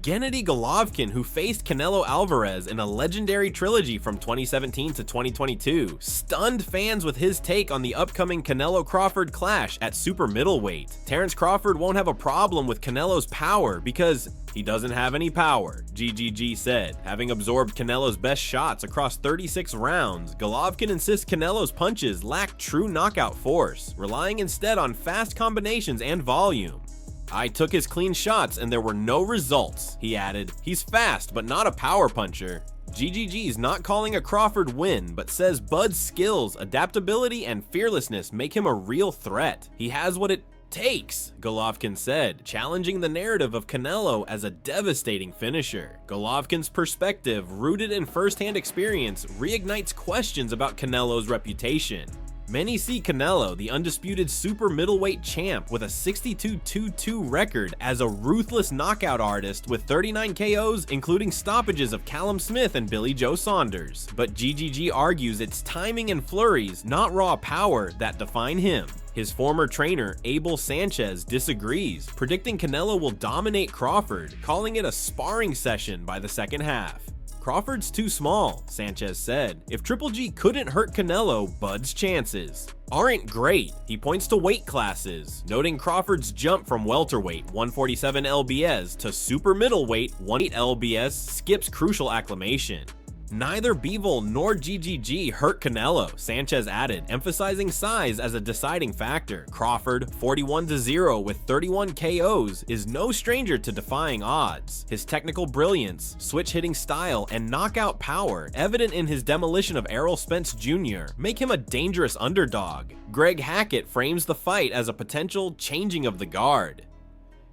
Gennady Golovkin, who faced Canelo Alvarez in a legendary trilogy from 2017 to 2022, stunned fans with his take on the upcoming Canelo-Crawford clash at super middleweight. Terence Crawford won't have a problem with Canelo's power because he doesn't have any power, GGG said. Having absorbed Canelo's best shots across 36 rounds, Golovkin insists Canelo's punches lack true knockout force, relying instead on fast combinations and volume. "I took his clean shots and there were no results," he added. "He's fast, but not a power puncher." GGG's not calling a Crawford win, but says Bud's skills, adaptability, and fearlessness make him a real threat. "He has what it takes," Golovkin said, challenging the narrative of Canelo as a devastating finisher. Golovkin's perspective, rooted in first-hand experience, reignites questions about Canelo's reputation. Many see Canelo, the undisputed super middleweight champ with a 62-2-2 record, as a ruthless knockout artist with 39 KOs, including stoppages of Callum Smith and Billy Joe Saunders. But GGG argues it's timing and flurries, not raw power, that define him. His former trainer, Abel Sanchez, disagrees, predicting Canelo will dominate Crawford, calling it a sparring session by the second half. "Crawford's too small," Sanchez said. "If Triple G couldn't hurt Canelo, Bud's chances aren't great." He points to weight classes, noting Crawford's jump from welterweight 147 lbs to super middleweight 108 lbs skips crucial acclimation. "Neither Bivol nor GGG hurt Canelo," Sanchez added, emphasizing size as a deciding factor. "Crawford, 41-0 with 31 KOs, is no stranger to defying odds. His technical brilliance, switch-hitting style, and knockout power, evident in his demolition of Errol Spence Jr., make him a dangerous underdog." Greg Hackett frames the fight as a potential changing of the guard.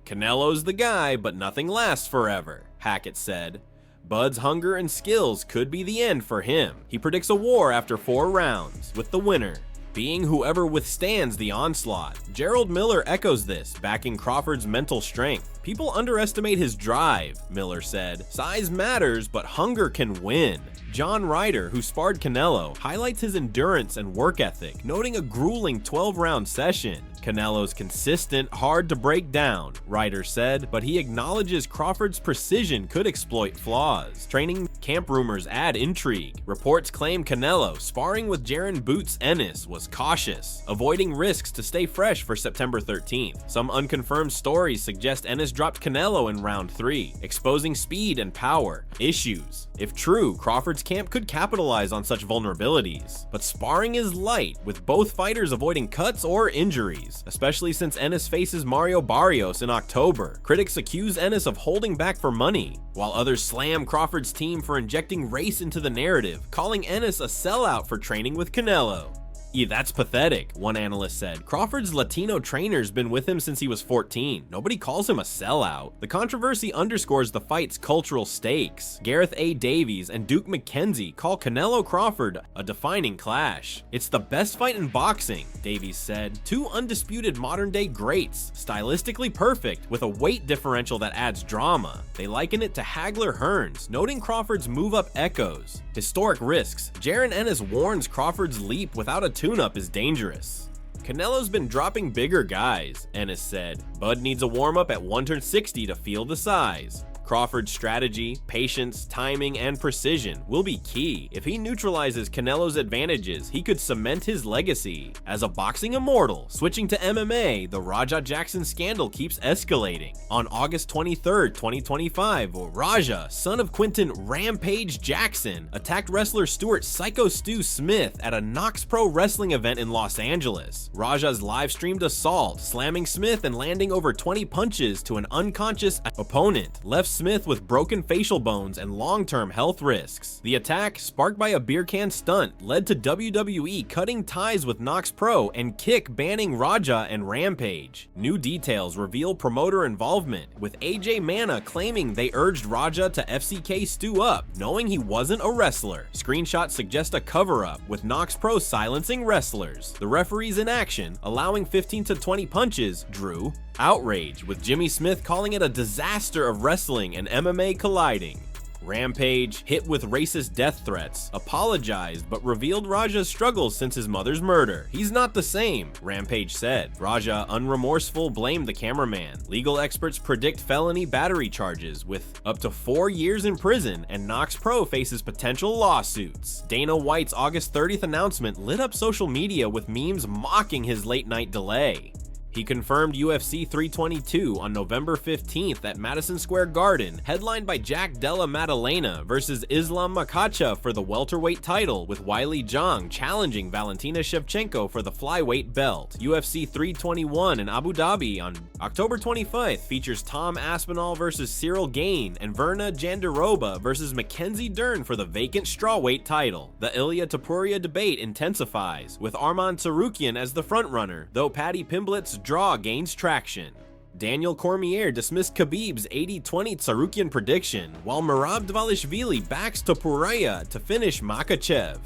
"Canelo's the guy, but nothing lasts forever," Hackett said. "Bud's hunger and skills could be the end for him." He predicts a war after 4 rounds, with the winner being whoever withstands the onslaught. Gerald Miller echoes this, backing Crawford's mental strength. "People underestimate his drive," Miller said. "Size matters, but hunger can win." John Ryder, who sparred Canelo, highlights his endurance and work ethic, noting a grueling 12-round session. "Canelo's consistent, hard to break down," Ryder said, but he acknowledges Crawford's precision could exploit flaws. Training camp rumors add intrigue. Reports claim Canelo, sparring with Jaron Boots Ennis, was cautious, avoiding risks to stay fresh for September 13th. Some unconfirmed stories suggest Ennis dropped Canelo in round 3, exposing speed and power issues. If true, Crawford's camp could capitalize on such vulnerabilities. But sparring is light, with both fighters avoiding cuts or injuries, especially since Ennis faces Mario Barrios in October. Critics accuse Ennis of holding back for money, while others slam Crawford's team for injecting race into the narrative, calling Ennis a sellout for training with Canelo. "Yeah, that's pathetic," one analyst said. "Crawford's Latino trainer's been with him since he was 14. Nobody calls him a sellout." The controversy underscores the fight's cultural stakes. Gareth A. Davies and Duke McKenzie call Canelo-Crawford a defining clash. "It's the best fight in boxing," Davies said. "Two undisputed modern-day greats, stylistically perfect, with a weight differential that adds drama." They liken it to Hagler-Hearns, noting Crawford's move-up echoes. Historic risks. Jaron Ennis warns Crawford's leap without a tune-up is dangerous. "Canelo's been dropping bigger guys," Ennis said. "Bud needs a warm-up at 160 to feel the size." Crawford's strategy, patience, timing, and precision will be key. If he neutralizes Canelo's advantages, he could cement his legacy as a boxing immortal. Switching to MMA, the Raja Jackson scandal keeps escalating. On August 23, 2025, Raja, son of Quinton Rampage Jackson, attacked wrestler Stuart Psycho Stu Smith at a Knox Pro Wrestling event in Los Angeles. Raja's live-streamed assault, slamming Smith and landing over 20 punches to an unconscious opponent, left Smith with broken facial bones and long-term health risks. The attack, sparked by a beer can stunt, led to WWE cutting ties with Knox Pro and Kick banning Raja and Rampage. New details reveal promoter involvement, with AJ Mana claiming they urged Raja to FCK Stu up, knowing he wasn't a wrestler. Screenshots suggest a cover-up, with Knox Pro silencing wrestlers. The referees in action, allowing 15 to 20 punches, drew outrage, with Jimmy Smith calling it a disaster of wrestling and MMA colliding. Rampage, hit with racist death threats, apologized but revealed Raja's struggles since his mother's murder. "He's not the same," Rampage said. Raja, unremorseful, blamed the cameraman. Legal experts predict felony battery charges with up to 4 years in prison, and Knox Pro faces potential lawsuits. Dana White's August 30th announcement lit up social media with memes mocking his late-night delay. He confirmed UFC 322 on November 15th at Madison Square Garden, headlined by Jack Della Maddalena versus Islam Makhachev for the welterweight title, with Weili Zhang challenging Valentina Shevchenko for the flyweight belt. UFC 321 in Abu Dhabi on October 25th features Tom Aspinall versus Cyril Gane and Verna Jandiroba versus Mackenzie Dern for the vacant strawweight title. The Ilia Topuria debate intensifies, with Arman Tsarukyan as the frontrunner, though Paddy Pimblett's draw gains traction. Daniel Cormier dismissed Khabib's 80-20 Tsarukyan prediction, while Merab Dvalishvili backs Topuria to finish Makhachev.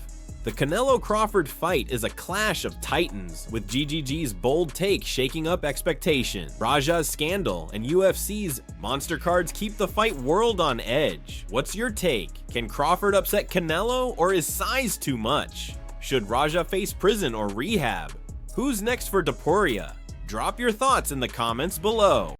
The Canelo-Crawford fight is a clash of titans, with GGG's bold take shaking up expectation, Raja's scandal, and UFC's monster cards keep the fight world on edge. What's your take? Can Crawford upset Canelo, or is size too much? Should Raja face prison or rehab? Who's next for Topuria? Drop your thoughts in the comments below.